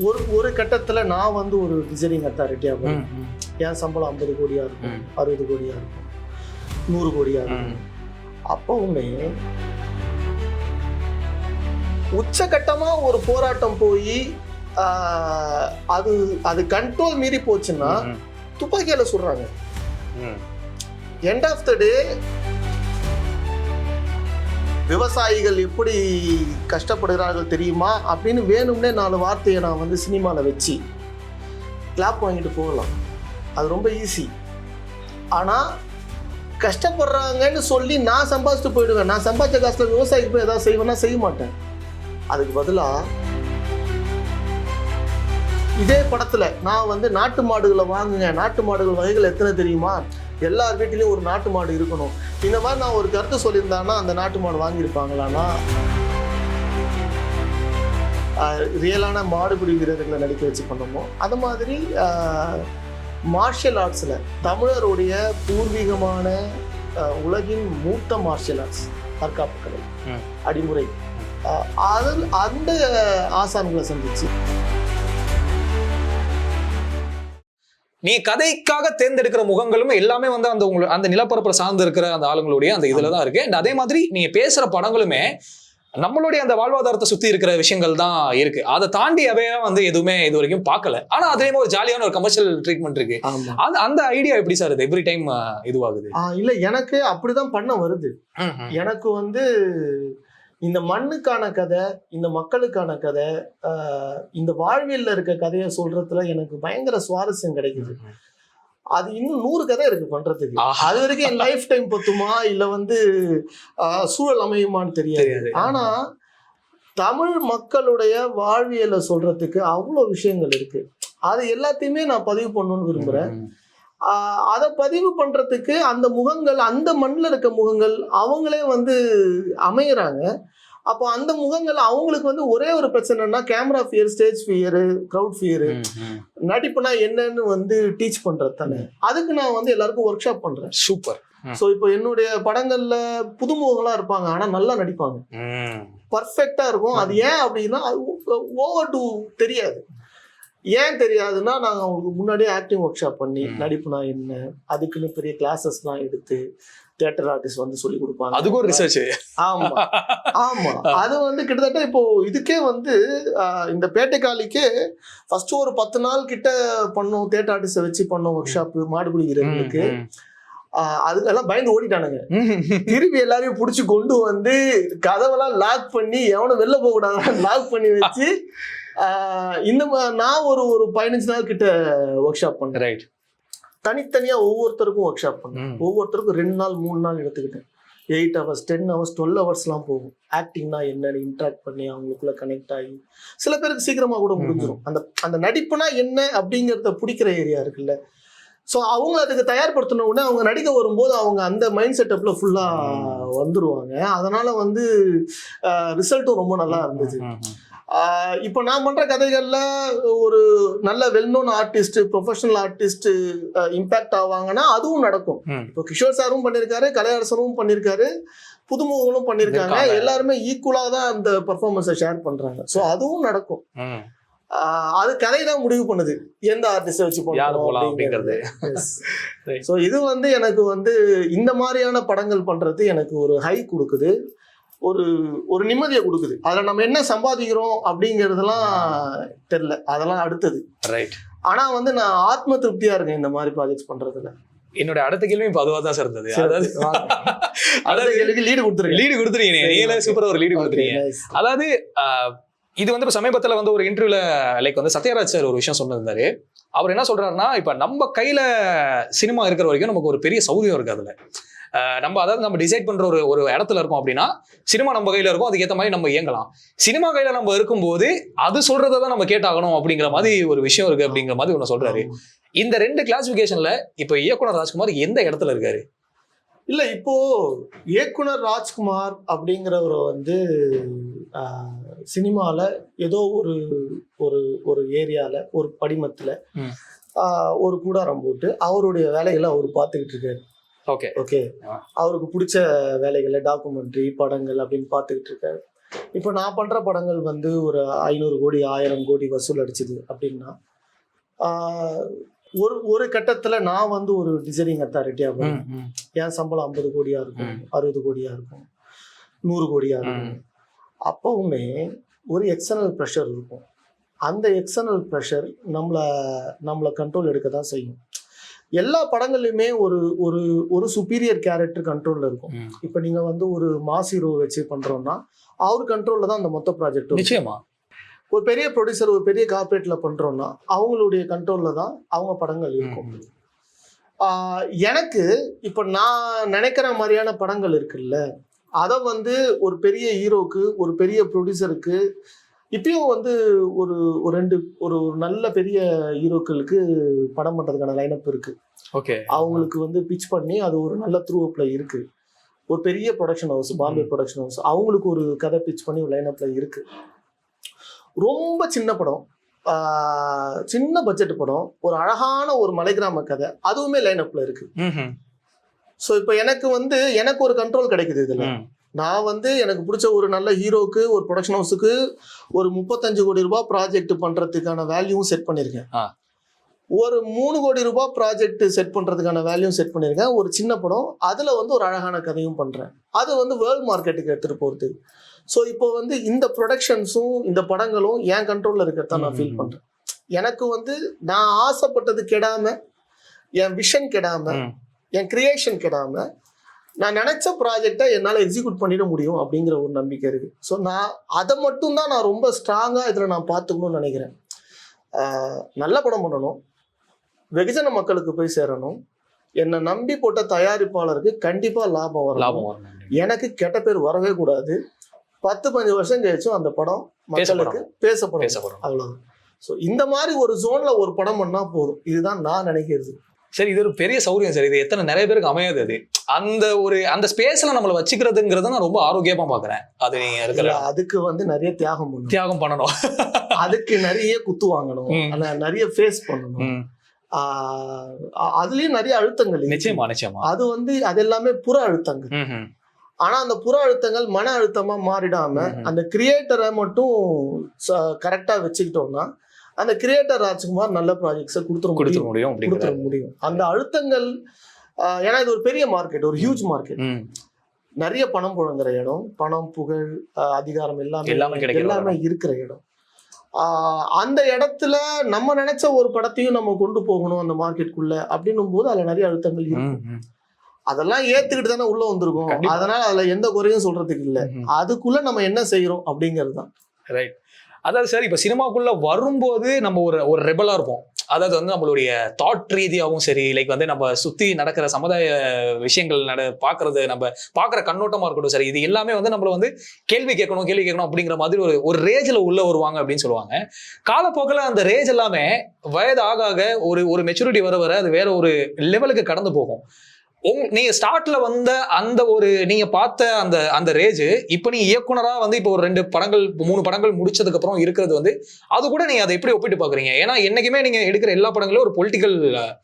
ஒரு கட்டத்துல நான் வந்து ஒரு டிசைனிங் அத்தாரிட்டியா என் சம்பளம் 50 கோடியா இருக்கும், 60 கோடியா இருக்கும், 100 கோடியா இருக்கும். அப்பவுமே உச்சகட்டமா ஒரு போராட்டம் போய் அது கண்ட்ரோல் மீறி போச்சுன்னா துப்பாக்கியால சுடுறாங்க. எண்ட் ஆஃப் த டே விவசாயிகள் எப்படி கஷ்டப்படுகிறார்கள் தெரியுமா அப்படின்னு வேணும்னே 4 வார்த்தையை நான் வந்து சினிமாவில் வச்சு கிளாப் வாங்கிட்டு போகலாம். அது ரொம்ப ஈஸி. ஆனால் கஷ்டப்படுறாங்கன்னு சொல்லி நான் சம்பாதிச்சுட்டு போயிடுவேன். நான் சம்பாதிச்ச காசுல விவசாயிக்கு போய் ஏதாவது செய்வேன்னா செய்ய மாட்டேன். அதுக்கு பதிலாக இதே படத்தில் நான் வந்து நாட்டு மாடுகளை வாங்குங்க, நாட்டு மாடுகள் வகைகள் எத்தனை தெரியுமா, எல்லார் வீட்டிலையும் ஒரு நாட்டு மாடு இருக்கணும், இந்த மாதிரி நான் ஒரு கருத்து சொல்லியிருந்தான்னா அந்த நாட்டு மாடு வாங்கியிருப்பாங்களான்னா ரியலான மாடுபிடி வீரர்களை நடிக்க வச்சு பண்ணமோ அது மாதிரி மார்ஷியல் ஆர்ட்ஸில் தமிழருடைய பூர்வீகமான உலகின் மூத்த மார்ஷியல் ஆர்ட்ஸ் தற்காப்பு கலை அடிமுறை அதில் அந்த ஆசான்களை சந்திச்சு நீ கதைக்காக தேர்ந்தெடுக்கிற முகங்களும் எல்லாமே வந்து அந்த நிலப்பரப்புல சார்ந்து இருக்கிற அந்த ஆளுங்களுடைய அந்த இதுலதான் இருக்கு. அண்ட் அதே மாதிரி நீங்க பேசுற படங்களுமே நம்மளுடைய அந்த வாழ்வாதாரத்தை சுத்தி இருக்கிற விஷயங்கள் தான் இருக்கு. அதை தாண்டி அவையா வந்து எதுவுமே இது வரைக்கும் பார்க்கல. ஆனா அதுலயுமே ஒரு ஜாலியான ஒரு கமர்ஷியல் ட்ரீட்மெண்ட் இருக்கு. அந்த ஐடியா எப்படி சார் இது எவ்ரி டைம் இதுவாகுது? இல்ல, எனக்கு அப்படிதான் பண்ண வருது. எனக்கு வந்து இந்த மண்ணுக்கான கதை, இந்த மக்களுக்கான கதை, இந்த வாழ்வியல்ல இருக்க கதையை சொல்றதுல எனக்கு பயங்கர சுவாரஸ்யம் கிடைக்குது. அது இன்னும் 100 கதை இருக்கு பண்றதுக்கு. அது வரைக்கும் என் லைஃப் டைம் பத்துமா இல்ல வந்து சூழல் அமையுமான்னு தெரியாது. ஆனா தமிழ் மக்களுடைய வாழ்வியலை சொல்றதுக்கு அவ்வளோ விஷயங்கள் இருக்கு. அது எல்லாத்தையுமே நான் பதிவு பண்ணணும்னு விரும்புறேன். அதை பதிவு பண்றதுக்கு அந்த முகங்கள், அந்த மண்ணில் இருக்க முகங்கள் அவங்களே வந்து அமையறாங்க. அப்போ அந்த முகங்கள் அவங்களுக்கு வந்து ஒரே ஒரு பிரச்சனைனா camera fear, stage fear, crowd fear, நடிப்புனா என்னன்னு வந்து டீச் பண்றது தானே. அதுக்கு நான் வந்து எல்லாருக்கும் ஒர்க் ஷாப் பண்றேன். சூப்பர். ஸோ இப்போ என்னுடைய படங்கள்ல புதுமுகங்களா இருப்பாங்க, ஆனா நல்லா நடிப்பாங்க, பர்ஃபெக்டா இருக்கும். அது ஏன் அப்படின்னா ஓவர் டு தெரியாது. ஏன் தெரியாதுன்னா நாங்கள் அவங்களுக்கு முன்னாடியே ஆக்டிங் ஒர்க் ஷாப் பண்ணி நடிப்புனா என்ன, அதுக்குன்னு பெரிய கிளாஸஸ்லாம் எடுத்து தியேட்டர் ஆர்டிஸ்ட் வந்து சொல்லி கொடுப்பாங்க. அதுக்கு ஒரு ரிசர்ச். ஆமா. அது வந்து கிட்டத்தட்ட இப்போ இதுக்கே வந்து இந்த பேட்டைக்காலிக்கே ஃபர்ஸ்ட் ஒரு 10 நாள் கிட்ட பண்ணோம். தியேட்டர் ஆர்டிஸ்ட வச்சு பண்ணோம் ஒர்க் ஷாப் மாடுபிடி வீரர்களுக்கு. அதுக்கெல்லாம் பயந்து ஓடிட்டானுங்க. திருப்பி எல்லாரையும் பிடிச்சி கொண்டு வந்து கதவெல்லாம் லாக் பண்ணி எவனும் வெளில போக கூடாது லாக் பண்ணி வச்சு இந்த நான் ஒரு 15 நாள் கிட்ட ஒர்க் ஷாப் பண்ணேன். ரைட். தனித்தனியா ஒவ்வொருத்தருக்கும் ஒர்க் ஷாப் பண்ணேன். ஒவ்வொருத்தருக்கும் 2 நாள் 3 நாள் எடுத்துக்கிட்டேன். 8 hours 10 hours 12 hours போகும். ஆக்டிங்னா என்னன்னு இன்ட்ராக்ட் பண்ணி அவங்களுக்குள்ள கனெக்ட் ஆகி சில பேருக்கு சீக்கிரமா கூட முடிஞ்சிடும். அந்த நடிப்புனா என்ன அப்படிங்கிறத பிடிக்கிற ஏரியா இருக்குல்ல. ஸோ அவங்க அதுக்கு தயார்படுத்தின உடனே அவங்க நடிக்க வரும்போது அவங்க அந்த மைண்ட் செட்டப்ல ஃபுல்லா வந்துருவாங்க. அதனால வந்து ரிசல்ட்டும் ரொம்ப நல்லா இருந்துச்சு. இப்போ நான் பண்ற கதைகள்ல ஒரு நல்ல well known artist, professional artist impact ஆவாங்கன்னா அதுவும் நடக்கும். இப்போ கிஷோர் சாரும் பண்ணியிருக்காரு, கலையரசனும் பண்ணியிருக்காரு, புதுமுகங்களும் பண்ணியிருக்காங்க. எல்லாருமே ஈக்குவலா தான் அந்த பெர்ஃபார்மன்ஸை ஷேர் பண்றாங்க. ஸோ அதுவும் நடக்கும். அது கதை தான் முடிவு பண்ணுது எந்த ஆர்டிஸ்ட வச்சு போகலாம் அப்படிங்கிறது. ஸோ இது வந்து எனக்கு வந்து இந்த மாதிரியான படங்கள் பண்றது எனக்கு ஒரு ஹை கொடுக்குது, ஒரு நிம்மதியை கொடுக்குது. அதில் நம்ம என்ன சம்பாதிக்கிறோம் அப்படிங்கிறதுலாம் தெரியல, அதெல்லாம் அடுத்தது. ரைட். ஆனா வந்து நான் ஆத்ம திருப்தியா இருக்கேன் இந்த மாதிரி ப்ராஜெக்ட்ஸ் பண்றதுல. என்னோட அடுத்த கேள்வி இப்போ அதுவா தான் சார் இருந்தது. அதாவது கேள்விக்கு லீடு கொடுத்துருக்கீங்க. நீங்களே சூப்பரா ஒரு லீடு கொடுத்துருக்கீங்க. அதாவது இது வந்து சமீபத்தில் வந்து ஒரு இன்டர்வியூல வந்து சத்யராஜ் சார் ஒரு விஷயம் சொன்னிருந்தாரு. அவர் என்ன சொல்றாருன்னா, இப்ப நம்ம கையில சினிமா இருக்கிற வரைக்கும் நமக்கு ஒரு பெரிய சௌரியம் இருக்கு. அதுல நம்ம டிசைட் பண்ற ஒரு இடத்துல இருக்கோம் அப்படின்னா சினிமா நம்ம கையில இருக்கும், அதுக்கேற்ற மாதிரி நம்ம இயங்கலாம். சினிமா கையில நம்ம இருக்கும்போது அது சொல்றதான் நம்ம கேட்டாகணும் அப்படிங்கிற மாதிரி ஒரு விஷயம் இருக்கு அப்படிங்கிற மாதிரி ஒண்ணு சொல்றாரு. இந்த 2 கிளாசிபிகேஷன்ல இப்ப இயக்குனர் ராஜ்குமார் எந்த இடத்துல இருக்காரு? இல்ல, இப்போ இயக்குனர் ராஜ்குமார் அப்படிங்கிறவர் வந்து சினிமால ஏதோ ஒரு ஏரியால ஒரு படிமத்துல ஒரு கூடாரம் போட்டு அவருடைய வேலைகளை அவர் பார்த்துக்கிட்டு இருக்காரு. ஓகே, அவருக்கு பிடிச்ச வேலைகளை டாக்குமெண்ட்ரி படங்கள் அப்படின்னு பார்த்துக்கிட்டு இருக்காரு. இப்போ நான் பண்ற படங்கள் வந்து ஒரு 500 கோடி 1000 கோடி வசூல் அடிச்சுது அப்படின்னா ஒரு ஒரு கட்டத்துல நான் வந்து ஒரு டிசைனிங் அத்தாரிட்டியா போறேன். என் சம்பளம் 50 கோடியா இருக்கும், 60 கோடியா இருக்கும், 100 கோடியா இருக்கும். அப்பவுமே ஒரு எக்ஸ்டர்னல் ப்ரெஷர் இருக்கும். அந்த எக்ஸ்டர்னல் ப்ரெஷர் நம்மளை கண்ட்ரோல் எடுக்க தான் செய்யும். எல்லா படங்கள்லையுமே ஒரு ஒரு ஒரு சுப்பீரியர் கேரக்டர் கண்ட்ரோல்ல இருக்கும். இப்போ நீங்க வந்து ஒரு மாஸ் ஹீரோ வச்சு பண்றோம்னா அவர் கண்ட்ரோல்ல தான் அந்த மொத்த ப்ராஜெக்ட். நிச்சயமா. ஒரு பெரிய ப்ரொடியூசர் ஒரு பெரிய கார்பரேட்ல பண்றோம்னா அவங்களுடைய கண்ட்ரோல்ல தான் அவங்க படங்கள் இருக்கும். எனக்கு இப்போ நான் நினைக்கிற மாதிரியான படங்கள் இருக்குல்ல, அதை வந்து ஒரு பெரிய ஹீரோக்கு ஒரு பெரிய ப்ரொடியூசருக்கு இப்பயும் வந்து ஒரு ஒரு நல்ல பெரிய ஹீரோக்களுக்கு படம் பண்றதுக்கான லைனப் இருக்கு. ஓகே, அவங்களுக்கு வந்து பிச் பண்ணி அது ஒரு நல்ல த்ரூ அப்ல இருக்கு. ஒரு பெரிய production house, Bombay production house, அவங்களுக்கு ஒரு கதை பிச் பண்ணி ஒரு லைனப்ல இருக்கு. ரொம்ப சின்ன படம், சின்ன பட்ஜெட் படம், ஒரு அழகான ஒரு மலைகிராம கதை, அதுவுமே லைனப்ல இருக்கு. ஸோ இப்போ எனக்கு ஒரு கண்ட்ரோல் கிடைக்குது இதுல. நான் வந்து எனக்கு பிடிச்ச ஒரு நல்ல ஹீரோக்கு ஒரு ப்ரொடக்ஷன் ஹவுஸுக்கு ஒரு 35 கோடி ரூபாய் ப்ராஜெக்ட் பண்றதுக்கான வேல்யூவும் செட் பண்ணியிருக்கேன். ஒரு 3 கோடி ரூபாய் ப்ராஜெக்ட் செட் பண்றதுக்கான வேல்யூ செட் பண்ணியிருக்கேன். ஒரு சின்ன படம், அதுல வந்து ஒரு அழகான கதையும் பண்றேன். அது வந்து வேர்ல்ட் மார்க்கெட்டுக்கு எடுத்துட்டு போறது. ஸோ இப்போ வந்து இந்த ப்ரொடக்ஷன்ஸும் இந்த படங்களும் என் கண்ட்ரோல்ல இருக்கிறதா நான் ஃபீல் பண்றேன். எனக்கு வந்து நான் ஆசைப்பட்டது கெடாம, என் விஷன் கெடாம, என் கிரியேஷன் கெடாம, நான் நினைச்ச ப்ராஜெக்டை என்னால் எக்ஸிக்யூட் பண்ணிட முடியும் அப்படிங்கிற ஒரு நம்பிக்கை இருக்கு. ஸோ நான் அதை மட்டும்தான் நான் ரொம்ப ஸ்ட்ராங்கா இதில் நான் பார்த்துக்கணும்னு நினைக்கிறேன். நல்ல படம் பண்ணணும், வெகுஜன மக்களுக்கு போய் சேரணும், என்னை நம்பி போட்ட தயாரிப்பாளருக்கு கண்டிப்பா லாபம் வரும். எனக்கு கெட்ட பேர் வரவே கூடாது. 10-15 வருஷம் கழிச்சும் அந்த படம் மக்களுக்கு பேசப்படும், அவ்வளவுதான். ஸோ இந்த மாதிரி ஒரு ஜோன்ல ஒரு படம் பண்ணா போதும். இதுதான் நான் நினைக்கிறது. சரி, இது ஒரு பெரிய சௌரியம் சார். இது நிறைய பேருக்கு அமையாது. அது அந்த ஸ்பேஸ்ல நம்மளை வச்சுக்கிறதுங்கிறத நான் ரொம்ப ஆரோக்கியமா பாக்குறேன். அது நீங்க இருக்கிற அதுக்கு வந்து நிறைய தியாகம் பண்ணணும். அதுக்கு நிறைய குத்து வாங்கணும், நிறைய ஃபேஸ் பண்ணணும். அதுலயும் நிறைய அழுத்தங்கள். நிச்சயமா. அது வந்து அது எல்லாமே புற அழுத்தங்கள். ஆனா அந்த புற அழுத்தங்கள் மன அழுத்தமா மாறிடாம அந்த கிரியேட்டரை மட்டும் கரெக்டா வச்சுக்கிட்டோம்னா அந்த கிரியேட்டர் ராஜ்குமார் நல்ல ப்ராஜெக்ட்ஸை கொடுத்துட முடியும். அந்த அழுத்தங்கள், ஏன்னா இது ஒரு பெரிய மார்க்கெட், ஒரு ஹியூஜ் மார்க்கெட், நிறைய பணம் புழங்குற இடம், பணம், புகழ், அதிகாரம் எல்லாமே இருக்கிற இடம். அந்த இடத்துல நம்ம நினைச்ச ஒரு படத்தையும் நம்ம கொண்டு போகணும் அந்த மார்க்கெட்டுக்குள்ள அப்படின்னும் போது அதுல நிறைய அழுத்தங்கள் இருக்கும். அதெல்லாம் ஏத்துக்கிட்டு தானே உள்ள வந்திருக்கோம். அதனால அதுல எந்த குறையும் சொல்றதுக்கு இல்லை. அதுக்குள்ள நம்ம என்ன செய்யறோம் அப்படிங்கிறது தான். ரைட். அதாவது சார், இப்ப சினிமாக்குள்ள வரும்போது நம்ம ஒரு ரெபலா இருப்போம். அதாவது வந்து நம்மளுடைய தாட் ரீதியாகவும் சரி, லைக் வந்து நம்ம சுத்தி நடக்கிற சமுதாய விஷயங்கள் பாக்குறது, நம்ம பாக்குற கண்ணோட்டமா இருக்கட்டும் சரி, இது எல்லாமே வந்து நம்மள வந்து கேள்வி கேட்கணும் அப்படிங்கிற மாதிரி ஒரு ரேஜ்ல உள்ள வருவாங்க அப்படின்னு சொல்லுவாங்க. காலப்போக்கில் அந்த ரேஜ் எல்லாமே வயது ஆக ஒரு மெச்சூரிட்டி வர அது வேற ஒரு லெவலுக்கு கடந்து போகும். நீங்க ஸ்டார்ட்ல வந்த அந்த நீங்க பார்த்த அந்த ரேஜ் இப்ப நீங்க இயக்குனரா வந்து இப்போ ஒரு 2 படங்கள் 3 படங்கள் முடிச்சதுக்கு அப்புறம் இருக்கிறது வந்து அது கூட நீங்க அதை எப்படி ஒப்பிட்டு பாக்குறீங்க? ஏன்னா என்னைக்குமே நீங்க எடுக்கிற எல்லா படங்களும் ஒரு பொலிட்டிக்கல்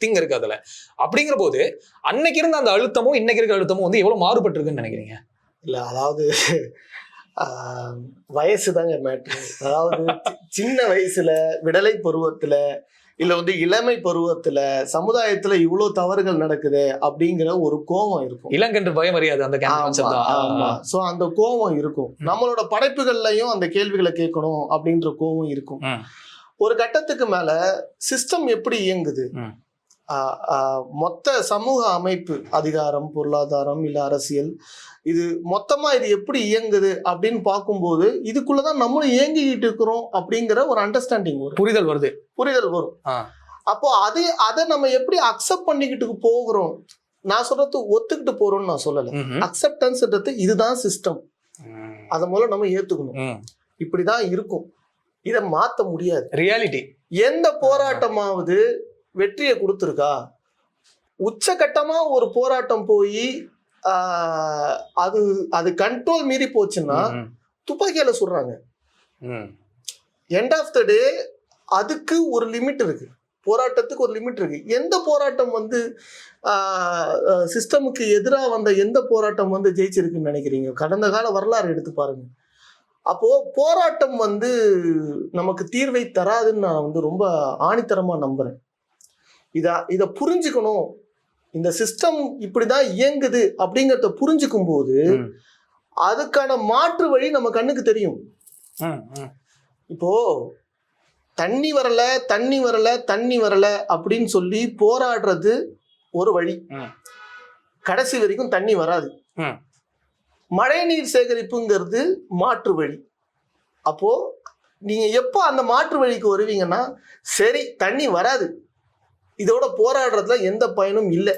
திங் இருக்கு அதுல. அப்படிங்கிற போது அன்னைக்கு இருந்த அந்த அழுத்தமும் இன்னைக்கு இருக்கிற அழுத்தமும் வந்து எவ்வளவு மாறுபட்டு இருக்குன்னு நினைக்கிறீங்க? இல்ல, அதாவது வயசு தாங்க மேட்ரு. அதாவது சின்ன வயசுல, விடலை பருவத்துல, இல்ல வந்து இளமை பருவத்துல சமுதாயத்துல இவ்வளவு தவறுகள் நடக்குது அப்படிங்கிற ஒரு கோபம் இருக்கும். இளங்கன்று பயம் அறியாது அந்த கான்செப்ட். சோ அந்த கோபம் இருக்கும். நம்மளோட படைப்புகள்லயும் அந்த கேள்விகளை கேட்கணும் அப்படின்ற கோபம் இருக்கும். ஒரு கட்டத்துக்கு மேல சிஸ்டம் எப்படி இயங்குது, மொத்த சமூக அமைப்பு, அதிகாரம், பொருளாதாரம், இல்ல அரசியல், இது மொத்தமா இது எப்படி இயங்குது அப்படின்னு பார்க்கும்போது இதுக்குள்ளதான் நம்மளும் இயங்கிக்கிட்டு இருக்கிறோம் அப்படிங்கிற ஒரு அண்டர்ஸ்டாண்டிங் வரும், புரிதல் வரும். அப்போ அதை நம்ம எப்படி அக்செப்ட் பண்ணிக்கிட்டு போகிறோம், நான் சொல்றது ஒத்துக்கிட்டு போறோம்னு நான் சொல்லல. அக்செப்டன்ஸ்ன்றது இதுதான் சிஸ்டம், அதை முதல்ல நம்ம ஏத்துக்கணும். இப்படிதான் இருக்கும், இதை மாத்த முடியாது. ரியாலிட்டி. எந்த போராட்டமாவது வெற்றியை கொடுத்துருக்கா? உச்சகட்டமா ஒரு போராட்டம் போய் அது கண்ட்ரோல் மீறி போச்சுன்னா துப்பாக்கியால சுடுறாங்க. எண்ட் ஆஃப் த டே அதுக்கு ஒரு லிமிட் இருக்கு, போராட்டத்துக்கு ஒரு லிமிட் இருக்கு. எந்த போராட்டம் வந்து சிஸ்டமுக்கு எதிராக வந்த எந்த போராட்டம் வந்து ஜெயிச்சிருக்குன்னு நினைக்கிறீங்க? கடந்த கால வரலாறு எடுத்து பாருங்க. அப்போ போராட்டம் வந்து நமக்கு தீர்வை தராதுன்னு நான் வந்து ரொம்ப ஆணித்தரமா நம்புறேன். இத புரிஞ்சுக்கணும், இந்த சிஸ்டம் இப்படிதான் இயங்குது அப்படிங்கறத புரிஞ்சுக்கும் போது அதுக்கான மாற்று வழி நம்ம கண்ணுக்கு தெரியும். இப்போ தண்ணி வரல தண்ணி வரல தண்ணி வரல அப்படின்னு சொல்லி போராடுறது ஒரு வழி, கடைசி வரைக்கும் தண்ணி வராது. மழை நீர் சேகரிப்புங்கிறது மாற்று வழி. அப்போ நீங்க எப்போ அந்த மாற்று வழிக்கு வருவீங்கன்னா, சரி தண்ணி வராது, இதோட போராடுறதுல எந்த பயனும் இல்லை,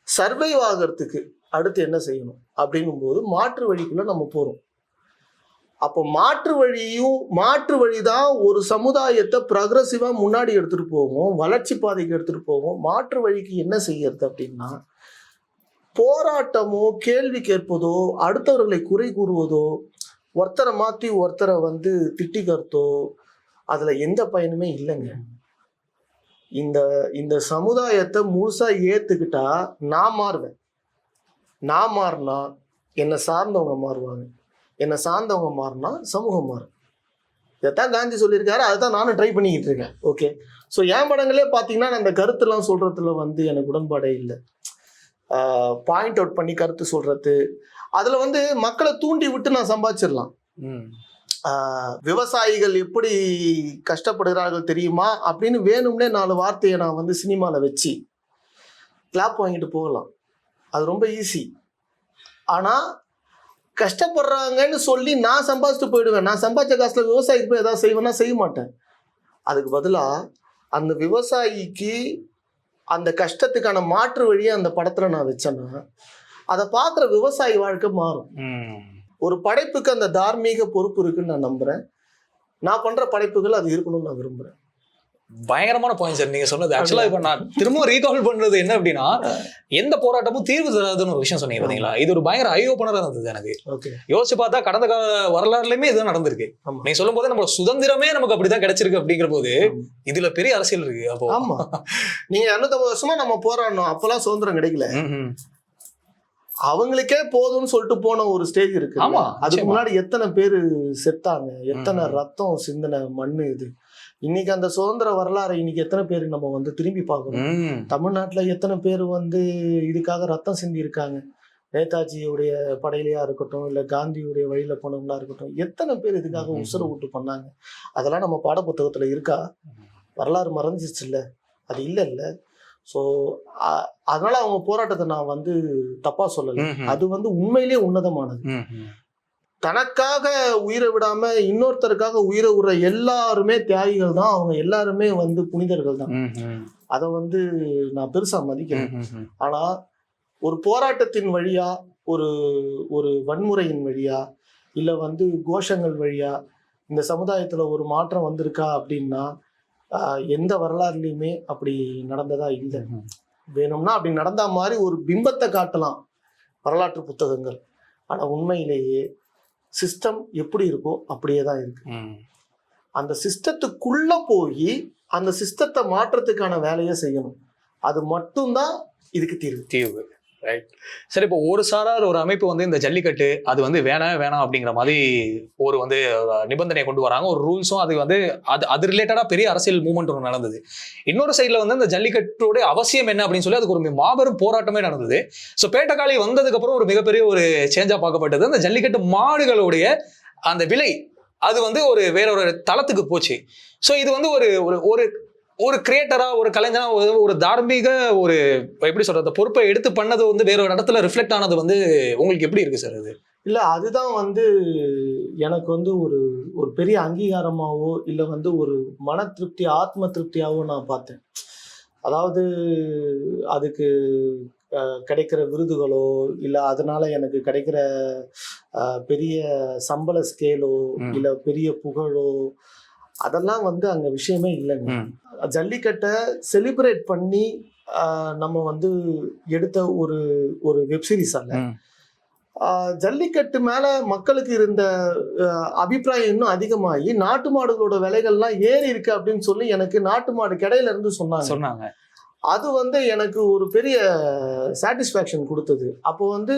சர்வைவ் ஆகிறதுக்கு அடுத்து என்ன செய்யணும் அப்படின்னும் போது மாற்று வழிக்குள்ள நம்ம போறோம். அப்போ மாற்று வழிதான் ஒரு சமுதாயத்தை ப்ரக்ரெசிவா முன்னாடி எடுத்துட்டு போகும், வளர்ச்சி பாதைக்கு எடுத்துட்டு போகும். மாற்று வழிக்கு என்ன செய்யறது அப்படின்னா, போராட்டமோ கேள்வி கேட்பதோ அடுத்தவர்களை குறை கூறுவதோ ஒருத்தரை மாற்றி ஒருத்தரை வந்து திட்டிக்கிறதோ அதுல எந்த பயனுமே இல்லைங்க. இந்த சமுதாயத்தை முழுசா ஏத்துக்கிட்டா நான் மாறுவேன், நான் மாறினா என்னை சார்ந்தவங்க மாறுவாங்க, என்னை சார்ந்தவங்க மாறினா சமூகம் மாறும். இதைத்தான் காந்தி சொல்லியிருக்காரு, அதுதான் நானும் ட்ரை பண்ணிக்கிட்டு இருக்கேன். ஓகே, ஸோ என் படங்களே பார்த்தீங்கன்னா அந்த கருத்துலாம் சொல்றதுல வந்து எனக்கு உடன்பாடே இல்லை. பாயிண்ட் அவுட் பண்ணி கருத்து சொல்றது, அதுல வந்து மக்களை தூண்டி விட்டு நான் சம்பாதிச்சிடலாம். விவசாயிகள் எப்படி கஷ்டப்படுகிறார்கள் தெரியுமா அப்படின்னு வேணும்னே 4 வார்த்தையை நான் வந்து சினிமாவில் வச்சு கிளாப் வாங்கிட்டு போகலாம், அது ரொம்ப ஈஸி. ஆனால் கஷ்டப்படுறாங்கன்னு சொல்லி நான் சம்பாதிச்சுட்டு போயிடுவேன். நான் சம்பாதிச்ச காசுல விவசாயிக்கு போய் ஏதாவது செய்வேன்னா செய்ய மாட்டேன். அதுக்கு பதிலாக அந்த விவசாயிக்கு அந்த கஷ்டத்துக்கான மாற்று வழியை அந்த படத்துல நான் வச்சேன்னா அதை பார்க்குற விவசாயி வாழ்க்கை மாறும். ஒரு படைப்புக்கு அந்த தார்மீக பொறுப்பு இருக்குன்னு நான் நம்புறேன். நான் பண்ற படைப்புகள் அது இருக்கணும்னு நான் விரும்புறேன். பயங்கரமான பாயிண்ட் சார் நீங்க சொன்னது. ஆக்சுவலா இப்ப நான் திரும்ப ரீகால் பண்றது என்ன அப்படின்னா, எந்த போராட்டமும் தீர்வு தராதுன்னு ஒரு விஷயம் சொன்னீங்க பாத்தீங்களா, இது ஒரு பயங்கர ஐ ஓபனரா இருந்தது எனக்கு. யோசிச்சு பார்த்தா கடந்த கால வரலாறுலயுமே இதுதான் நடந்திருக்கு. நீங்க சொல்லும் போது நம்ம சுதந்திரமே நமக்கு அப்படிதான் கிடைச்சிருக்கு அப்படிங்கிற போது இதுல பெரிய அரசியல் இருக்கு. அப்போ ஆமா, நீங்க 250 வருஷமா நம்ம போராடணும், அப்பெல்லாம் சுதந்திரம் கிடைக்கல, அவங்களுக்கே போதும்னு சொல்லிட்டு போன ஒரு ஸ்டேஜ் இருக்கு. அதுக்கு முன்னாடி எத்தனை பேர் செத்தாங்க, எத்தனை ரத்தம் சிந்தின மண்ணு இது. இன்னைக்கு அந்த சுதந்திர வரலாறு இன்னைக்கு எத்தனை பேர் நம்ம வந்து திரும்பி பார்க்கணும். தமிழ்நாட்டுல எத்தனை பேர் வந்து இதுக்காக ரத்தம் சிந்தி இருக்காங்க. நேதாஜியுடைய படையிலையா இருக்கட்டும், இல்ல காந்தியுடைய வழியில போனவங்களா இருக்கட்டும், எத்தனை பேர் இதுக்காக உசுர விட்டு பண்ணாங்க. அதெல்லாம் நம்ம பாட புத்தகத்துல இருக்கா? வரலாறு மறைஞ்சிச்சு இல்ல, அது இல்ல. ஸோ அதனால அவங்க போராட்டத்தை நான் வந்து தப்பா சொல்லலை. அது வந்து உண்மையிலேயே உன்னதமானது. தனக்காக உயிரை விடாம இன்னொருத்தருக்காக உயிரை விடுற எல்லாருமே தியாகிகள் தான், அவங்க எல்லாருமே வந்து புனிதர்கள் தான். அதை வந்து நான் பெருசா மதிக்கிறேன். ஆனா ஒரு போராட்டத்தின் வழியா, ஒரு வன்முறையின் வழியா, இல்ல வந்து கோஷங்கள் வழியா இந்த சமுதாயத்துல ஒரு மாற்றம் வந்திருக்கா அப்படின்னா எந்த வரலாறுலையுமே அப்படி நடந்ததா இல்லை. வேணும்னா அப்படி நடந்த மாதிரி ஒரு பிம்பத்தை காட்டலாம் வரலாற்று புத்தகங்கள். ஆனா உண்மையிலேயே சிஸ்டம் எப்படி இருக்கோ அப்படியே தான் இருக்கு. அந்த சிஸ்டத்துக்குள்ள போய் அந்த சிஸ்டத்தை மாற்றத்துக்கான வேலையை செய்யணும். அது மட்டும்தான் இதுக்கு தீர்வு. ரைட். சரி, இப்போ ஒரு சாரார் ஒரு அமைப்பு வந்து இந்த ஜல்லிக்கட்டு அது வந்து வேணாம் அப்படிங்கிற மாதிரி ஒரு வந்து நிபந்தனையை கொண்டு வராங்க, ஒரு ரூல்ஸும். அது வந்து அது ரிலேட்டடா பெரிய அரசியல் மூவ்மெண்ட் ஒன்று நடந்தது. இன்னொரு சைட்ல வந்து இந்த ஜல்லிக்கட்டோட அவசியம் என்ன அப்படின்னு சொல்லி அதுக்கு ஒரு மாபெரும் போராட்டமே நடந்தது. ஸோ பேட்டக்காளி வந்ததுக்கு அப்புறம் ஒரு மிகப்பெரிய ஒரு சேஞ்சா பார்க்கப்பட்டது அந்த ஜல்லிக்கட்டு மாடுகளுடைய அந்த விலை அது வந்து வேற ஒரு தளத்துக்கு போச்சு. ஸோ இது வந்து ஒரு கிரியேட்டரா, ஒரு கலைஞரா, ஒரு தார்மீக ஒரு எப்படி சொல்றது பொறுப்பை எடுத்து பண்ணது வந்து வேற ஒரு இடத்துல ரிஃப்ளெக்ட் ஆனது வந்து உங்களுக்கு எப்படி இருக்கு சார்? அது இல்ல, அதுதான் வந்து எனக்கு வந்து ஒரு பெரிய அங்கீகாரமாவோ இல்ல வந்து ஒரு மன திருப்தி, ஆத்ம திருப்தியாவோ நான் பார்த்தேன். அதாவது அதுக்கு கிடைக்கிற விருதுகளோ இல்ல அதனால எனக்கு கிடைக்கிற பெரிய சம்பள ஸ்கேலோ இல்ல பெரிய புகழோ அதெல்லாம் வந்து அங்க விஷயமே இல்லைங்க. ஜல்லிக்கட்டை செலிப்ரேட் பண்ணி நம்ம வந்து எடுத்த ஒரு வெப்சீரிஸ் அல்ல. ஜல்லிக்கட்டு மேல மக்களுக்கு இருந்த அபிப்பிராயம் இன்னும் அதிகமாகி நாட்டு மாடுகளோட விலைகள்லாம் ஏறி இருக்கு அப்படின்னு சொல்லி எனக்கு நாட்டு மாடு கடையில இருந்து சொன்னாங்க. அது வந்து எனக்கு ஒரு பெரிய சாட்டிஸ்ஃபேக்ஷன் கொடுத்தது. அப்போ வந்து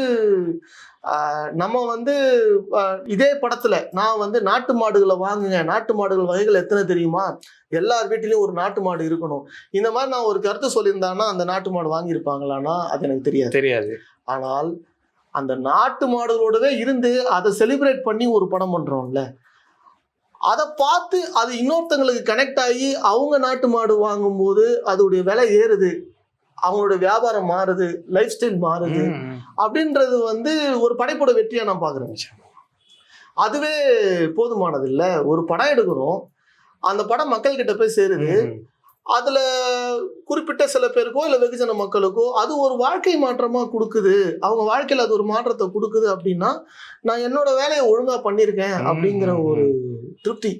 நம்ம வந்து இதே படத்துல நான் வந்து நாட்டு மாடுகளை வாங்குங்க, நாட்டு மாடுகள் வகைகள் எத்தனை தெரியுமா, எல்லார் வீட்டிலையும் ஒரு நாட்டு மாடு இருக்கணும், இந்த மாதிரி நான் ஒரு கருத்து சொல்லியிருந்தான்னா அந்த நாட்டு மாடு வாங்கியிருப்பாங்களான்னா அது எனக்கு தெரியாது. ஆனால் அந்த நாட்டு மாடுகளோடவே இருந்து அதை செலிப்ரேட் பண்ணி ஒரு படம் பண்றோம்ல, அதை பார்த்து அது இன்னொருத்தங்களுக்கு கனெக்ட் ஆகி அவங்க நாட்டு மாடு வாங்கும்போது அதோடைய விலை ஏறுது, அவங்களோட வியாபாரம் மாறுது, லைஃப் ஸ்டைல் மாறுது அப்படின்றது வந்து ஒரு படைப்போட வெற்றியா நான் பாக்குறேன். அதுவே போதுமானது இல்ல. ஒரு படம் எடுக்கிறோம், அந்த படம் மக்கள் கிட்ட போய் சேருது, அதுல குறிப்பிட்ட சில பேருக்கோ இல்ல வெகுஜன மக்களுக்கோ அது ஒரு வாழ்க்கை மாற்றமா கொடுக்குது, அவங்க வாழ்க்கையில அது ஒரு மாற்றத்தை கொடுக்குது அப்படின்னா நான் என்னோட வேலையை ஒழுங்கா பண்ணியிருக்கேன் அப்படிங்கிற ஒரு திருப்தி,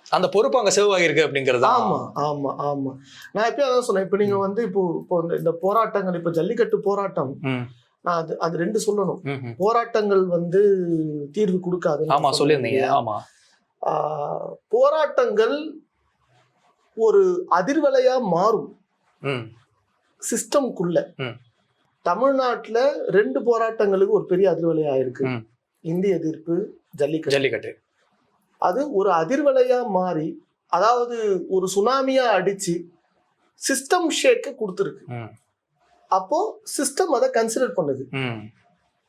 அந்த பொறுப்பு அங்க சேவ் ஆகிருக்கு அப்படிங்கிறது. ஆமா ஆமா ஆமா. நான் எப்பயும் அதான் சொன்னேன். இப்ப நீங்க வந்து இப்போ இந்த போராட்டங்கள், இப்ப ஜல்லிக்கட்டு போராட்டம், நான் அது ரெண்டு சொல்லணும். போராட்டங்கள் வந்து தீர்வு கொடுக்காது. ஆமா சொல்லியிருந்தீங்க. ஆமா, போராட்டங்கள் ஒரு அதிர்வலையா மாறும் சிஸ்டம்குள்ள. தமிழ்நாட்டுல 2 போராட்டங்களுக்கு ஒரு பெரிய அதிர்வலையா இருக்கு. இந்தி எதிர்ப்பு, ஜல்லிக்கட்டு. அது ஒரு அதிர்வலையா மாறி, அதாவது ஒரு சுனாமியா அடிச்சு சிஸ்டம் ஷேக்க கொடுத்துருக்கு. அப்போ சிஸ்டம் அதை கன்சிடர் பண்ணுது.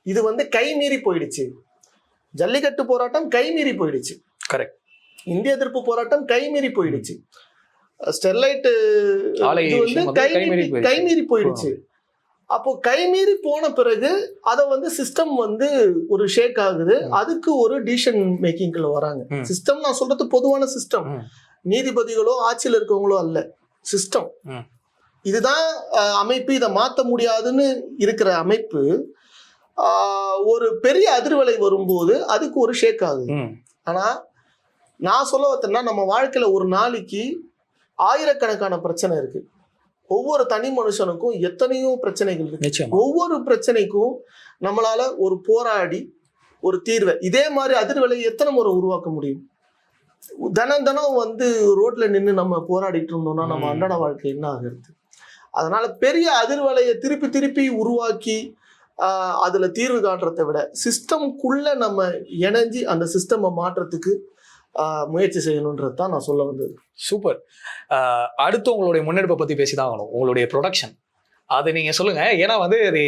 இது வந்து கைமீறி போயிடுச்சு. ஜல்லிக்கட்டு போராட்டம் கைமீறி போயிடுச்சு. கரெக்ட். இந்திய எதிர்ப்பு போராட்டம் கைமீறி போயிடுச்சு. ஸ்டெர்லைட் வந்து கைமீறி போயிடுச்சு. அப்போ கைமீறி போன பிறகு அதை வந்து சிஸ்டம் வந்து ஒரு ஷேக் ஆகுது. அதுக்கு ஒரு டிசிஷன் மேக்கிங்ல வராங்க. சிஸ்டம் நான் சொல்றது பொதுவான சிஸ்டம், நீதிபதிகளோ ஆட்சியில் இருக்கவங்களோ அல்ல, சிஸ்டம். இதுதான் அமைப்பு, இதை மாற்ற முடியாதுன்னு இருக்கிற அமைப்பு ஒரு பெரிய அதிர்வலை வரும்போது அதுக்கு ஒரு ஷேக் ஆகுது. ஆனா நான் சொல்ல வரேன்னா, நம்ம வாழ்க்கையில ஒரு நாளைக்கு ஆயிரக்கணக்கான பிரச்சனை இருக்கு. ஒவ்வொரு தனி மனுஷனுக்கும் எத்தனையோ பிரச்சனைகள் இருக்கு. ஒவ்வொரு பிரச்சனைக்கும் நம்மளால ஒரு போராடி ஒரு தீர்வை, இதே மாதிரி அதிர்வலை எத்தனை முறை உருவாக்க முடியும்? தினம் வந்து ரோட்ல நின்று நம்ம போராடிட்டு இருந்தோம்னா நம்ம அன்றாட வாழ்க்கை என்ன ஆகுறது? அதனால பெரிய அதிர்வலையை திருப்பி திருப்பி உருவாக்கி அதுல தீர்வு காட்டுறதை விட சிஸ்டம்குள்ள நம்ம இணைஞ்சி அந்த சிஸ்டம் மாற்றத்துக்கு முயற்சி செய்யணும்ன்றது தான் நான் சொல்ல வந்தது. சூப்பர். அடுத்து உங்களுடைய முன்னெடுப்பை பத்தி பேசிதான் ஆகணும். உங்களுடைய ப்ரொடக்ஷன் அதை நீங்க சொல்லுங்க. ஏன்னா வந்து அது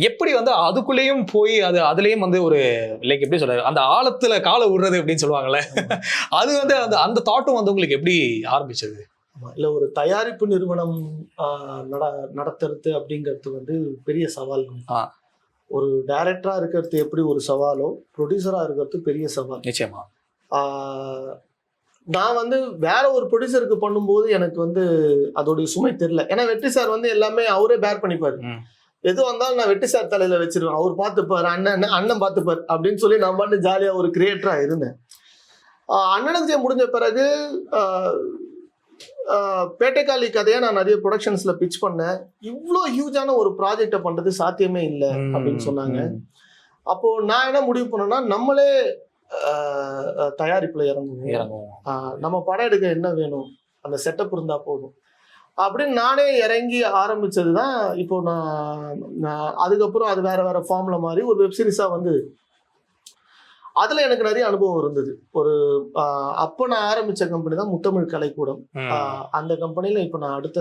எப்படி வந்து அதுக்குள்ளேயும் போய் அதுலயும் வந்து ஒரு லைக் எப்படி சொல்றாரு, அந்த ஆழத்துல காலை விடுறது அப்படின்னு சொல்லுவாங்கல்ல, அது வந்து அந்த தாட்டும் வந்து உங்களுக்கு எப்படி ஆரம்பிச்சது? இல்ல, ஒரு தயாரிப்பு நிறுவனம் நடத்துறது அப்படிங்கிறது வந்து பெரிய சவால். ஒரு டைரக்டரா இருக்கிறது எப்படி ஒரு சவாலோ, ப்ரொடியூசரா இருக்கிறது பெரிய சவால். நிச்சயமா. நான் வந்து வேற ஒரு ப்ரொடியூசருக்கு பண்ணும்போது எனக்கு வந்து அதோடைய சுமை தெரியல. ஏன்னா வெற்றி சார் வந்து எல்லாமே அவரே பேர் பண்ணிப்பாரு. எது வந்தாலும் நான் வெற்றி சார் தலையில வச்சிருவேன், அவர் பார்த்துப்பாரு, அண்ணன் பார்த்துப்பாரு அப்படின்னு சொல்லி நான் பாட்டு ஜாலியா ஒரு கிரியேட்டரா இருந்தேன். அண்ணனுக்கு முடிஞ்ச பிறகு பேட்டைக்காளி கதையை நான் நிறைய ப்ரொடக்ஷன்ஸ்ல பிச் பண்ணேன். இவ்வளோ ஹியூஜான ஒரு ப்ராஜெக்டை பண்றது சாத்தியமே இல்லை அப்படின்னு சொன்னாங்க. அப்போ நான் என்ன முடிவு பண்ணேன்னா, நம்மளே தயாரிப்புல இறங்குவோம், நம்ம படம் எடுக்க என்ன வேணும், அந்த செட்டப் இருந்தா போதும் அப்படின்னு நானே இறங்கி ஆரம்பிச்சதுதான். இப்போ நான் அதுக்கப்புறம் அது வேற ஃபார்ம்ல மாதிரி ஒரு வெப்சீரிஸா வந்து அதுல எனக்கு நிறைய அனுபவம் இருந்தது. ஒரு அப்போ நான் ஆரம்பிச்ச கம்பெனி தான் முத்தமிழ் கலைக்கூடம். அந்த கம்பெனில இப்போ நான் அடுத்த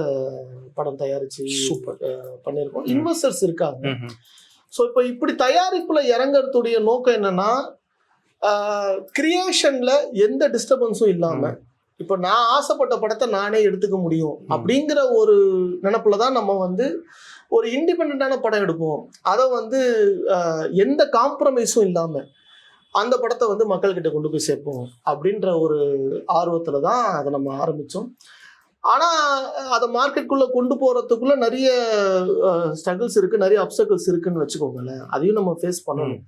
படம் தயாரிச்சு சூப்பர் பண்ணியிருக்கோம். இன்வெஸ்டர்ஸ் இருக்காங்க. ஸோ இப்போ இப்படி தயாரிப்புல இறங்கறதுடைய நோக்கம் என்னன்னா, கிரியேஷன்ல எந்த டிஸ்டர்பன்ஸும் இல்லாம இப்போ நான் ஆசைப்பட்ட படத்தை நானே எடுத்துக்க முடியும் அப்படிங்கிற ஒரு நினைப்புலதான் நம்ம வந்து ஒரு இண்டிபெண்டான படம் எடுப்போம். அதை வந்து எந்த காம்ப்ரமைஸும் இல்லாம அந்த படத்தை வந்து மக்கள்கிட்ட கொண்டு போய் சேர்ப்போம் அப்படின்ற ஒரு ஆர்வத்துல தான் அதை நம்ம ஆரம்பிச்சோம். ஆனா அதை மார்க்கெட்டுக்குள்ள கொண்டு போறதுக்குள்ள நிறைய ஸ்ட்ரகிள்ஸ் இருக்கு, நிறைய அப்சக்கிள்ஸ் இருக்குன்னு வச்சுக்கோங்களேன். அதையும் நம்ம ஃபேஸ் பண்ணணும்.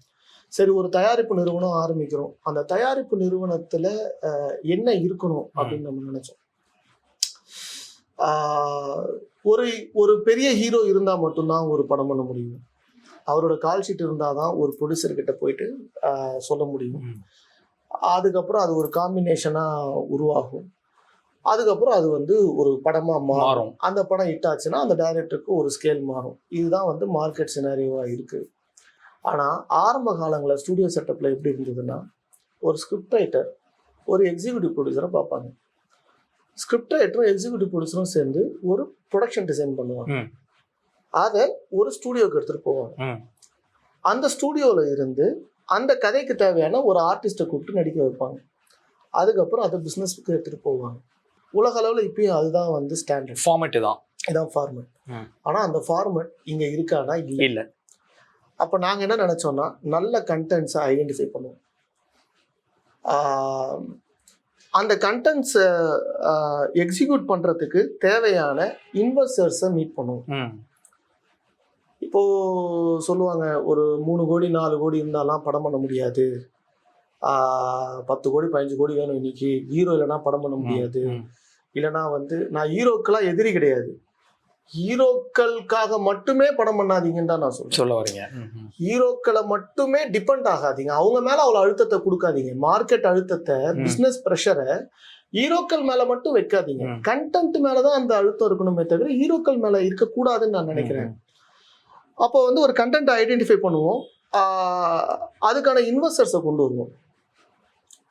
சரி, ஒரு தயாரிப்பு நிறுவனம் ஆரம்பிக்கிறோம், அந்த தயாரிப்பு நிறுவனத்துல என்ன இருக்கணும் அப்படின்னு நம்ம நினைச்சோம். ஒரு பெரிய ஹீரோ இருந்தா மட்டும்தான் ஒரு படம் பண்ண முடியும். அவரோட கால் ஷீட் இருந்தாதான் ஒரு ப்ரொடியூசர் கிட்ட போயிட்டு சொல்ல முடியும். அதுக்கப்புறம் அது ஒரு காம்பினேஷனா உருவாகும். அதுக்கப்புறம் அது வந்து ஒரு படமா மாறும். மாறும். அந்த படம் ஹிட் ஆச்சுன்னா அந்த டைரக்டருக்கு ஒரு ஸ்கேல் மாறும். இதுதான் வந்து மார்க்கெட் சினாரியோவா இருக்கு. ஆனா ஆரம்ப காலங்களில் ஸ்டுடியோ செட்டப்ல எப்படி இருந்ததுன்னா, ஒரு ஸ்கிரிப்ட் ரைட்டர் ஒரு எக்ஸிக்யூட்டிவ் ப்ரொடியூசரை பார்ப்பாங்க. ஸ்கிரிப்ட் ரைட்டரும் எக்ஸிக்யூட்டிவ் ப்ரொடியூசரும் சேர்ந்து ஒரு ப்ரொடக்ஷன் டிசைன் பண்ணுவாங்க. அதை ஒரு ஸ்டூடியோக்கு எடுத்துட்டு போவாங்க. அந்த ஸ்டூடியோல இருந்து அந்த கதைக்கு தேவையான ஒரு ஆர்டிஸ்ட்டை கூப்பிட்டு நடிக்க வைப்பாங்க. அதுக்கப்புறம் அதை பிஸ்னஸ்க்கு எடுத்துட்டு போவாங்க. உலக அளவில் இப்பயும் அதுதான் வந்து ஸ்டாண்டர்ட் ஃபார்மேட் தான். இதான் ஃபார்மேட். ஆனா அந்த ஃபார்மேட் இங்க இருக்கானா இல்ல. அப்ப நாங்க என்ன நினைச்சோம்னா, நல்ல கண்டென்ட்ஸை ஐடென்டிஃபை பண்ணுவோம். அந்த கண்டென்ட்ஸை எக்ஸிக்யூட் பண்றதுக்கு தேவையான இன்வெஸ்டர்ஸை மீட் பண்ணுவோம். இப்போ சொல்லுவாங்க, ஒரு 3 கோடி 4 கோடி இருந்தாலாம் படம் பண்ண முடியாது, 10 கோடி 15 கோடி வேணும் இன்னைக்கு, ஹீரோ இல்லைன்னா படம் பண்ண முடியாது. இல்லைன்னா வந்து நான் ஹீரோக்கெல்லாம் எதிரி கிடையாது, ஹீரோக்களுக்காக மட்டுமே படம் பண்ணாதீங்கன்னு தான் நான் சொல்ல வரீங்க. ஹீரோக்களை மட்டுமே டிபெண்ட் ஆகாதீங்க, அவங்க மேல அவ்வளவு அழுத்தத்தை கொடுக்காதீங்க, மார்க்கெட் அழுத்தத்தை பிசினஸ் ப்ரெஷரை ஹீரோக்கள் மேல மட்டும் வைக்காதீங்க, கண்டென்ட் மேலதான் அந்த அழுத்தம் இருக்கணுமே தவிர ஹீரோக்கள் மேல இருக்கக்கூடாதுன்னு நான் நினைக்கிறேன். அப்போ வந்து ஒரு கண்டென்ட் ஐடென்டிஃபை பண்ணுவோம், அதுக்கான இன்வெஸ்டர்ஸை கொண்டு வருவோம்.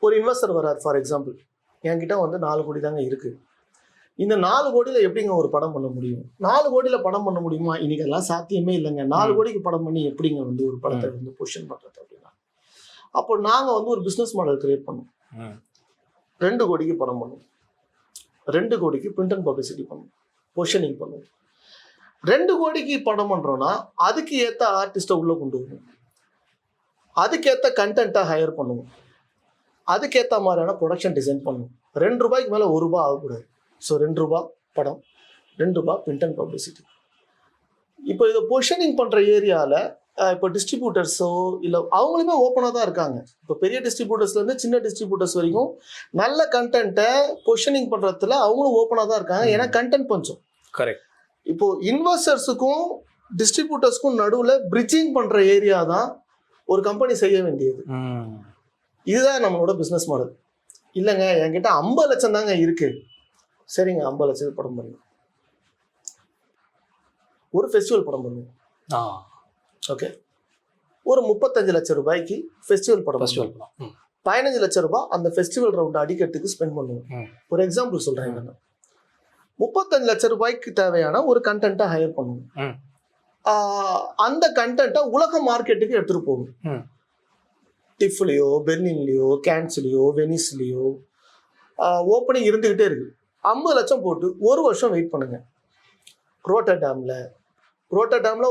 ஒரு இன்வெஸ்டர் வரார், ஃபார் எக்ஸாம்பிள் என்கிட்ட வந்து 4 கோடி தாங்க இருக்கு, இந்த 4 கோடியில எப்படிங்க ஒரு படம் பண்ண முடியும், 4 கோடியில படம் பண்ண முடியுமா, இன்னைக்கு எல்லாம் சாத்தியமே இல்லைங்க, 4 கோடிக்கு படம் பண்ணி எப்படிங்க வந்து ஒரு படத்தை வந்து பொசிஷன் பண்றது அப்படின்னா, அப்போ நாங்க வந்து ஒரு பிசினஸ் மாடல் கிரியேட் பண்ணுவோம். 2 கோடிக்கு படம் பண்ணுவோம், 2 கோடிக்கு பிரிண்ட் அண்ட் பப்ளிசிட்டி பண்ணுவோம், பொசிஷனிங் பண்ணுவோம். 2 கோடிக்கு படம் பண்றோம்னா அதுக்கு ஏத்த ஆர்டிஸ்ட்டை உள்ள கொண்டு வருவோம், அதுக்கேற்ற கண்டென்ட்டை ஹையர் பண்ணுவோம், அதுக்கேற்ற மாதிரியான ப்ரொடக்ஷன் டிசைன் பண்ணுவோம். 2 ரூபாய்க்கு மேலே 1 ரூபா ஆகக்கூடாது. ஸோ 2 ரூபா படம், 2 ரூபா பிரிண்ட் அண்ட் பப்ளிசிட்டி. இப்போ இதை பொசிஷனிங் பண்ணுற ஏரியாவில் இப்போ டிஸ்ட்ரிபியூட்டர்ஸோ இல்லை அவங்களுமே ஓப்பனாக தான் இருக்காங்க. இப்போ பெரிய டிஸ்ட்ரிபியூட்டர்ஸ்லேருந்து சின்ன டிஸ்ட்ரிபியூட்டர்ஸ் வரைக்கும் நல்ல கண்டென்ட்டை பொசிஷனிங் பண்ணுறதுல அவங்களும் ஓப்பனாக தான் இருக்காங்க. ஏன்னா கண்டென்ட் பஞ்சம். கரெக்ட். இப்போ இன்வெஸ்டர்ஸுக்கும் டிஸ்ட்ரிபியூட்டர்ஸ்க்கும் நடுவில் பிரிட்ஜிங் பண்ணுற ஏரியா தான் ஒரு கம்பெனி செய்ய வேண்டியது. இதுதான் நம்மளோட பிஸ்னஸ் மாடல். இல்லைங்க என்கிட்ட 50 லட்சம் தாங்க இருக்கு, சரிங்க 50 லட்சம் படம் பண்ணுங்க, ஒரு ஃபெஸ்டிவல் படம் பண்ணுங்க, ஓகே, ஒரு 35 லட்சம் ரூபாய்க்கு ஃபெஸ்டிவல் படம், 15 லட்சம் ரூபாய் அந்த ஃபெஸ்டிவல் ரவுண்ட் அடிக்கிறதுக்கு ஸ்பெண்ட் பண்ணுவோம். ஒரு எக்ஸாம்பிள் சொல்றேன், என்னன்னா 35 லட்சம் ரூபாய்க்கு தேவையான ஒரு கண்டென்ட்டை ஹையர் பண்ணுவோம். அந்த கண்டென்ட்டை உலக மார்க்கெட்டுக்கு எடுத்துட்டு போகும். டிஃப்லையோ, பெர்லின்லையோ, கேன்ஸ்லையோ, வெனிஸ்லையோ ஓப்பனிங் இருந்துகிட்டே இருக்கு. 50 லட்சம் போட்டு 1 வருஷம் வெயிட் பண்ணுங்க. ரோட்டர்டாம்ல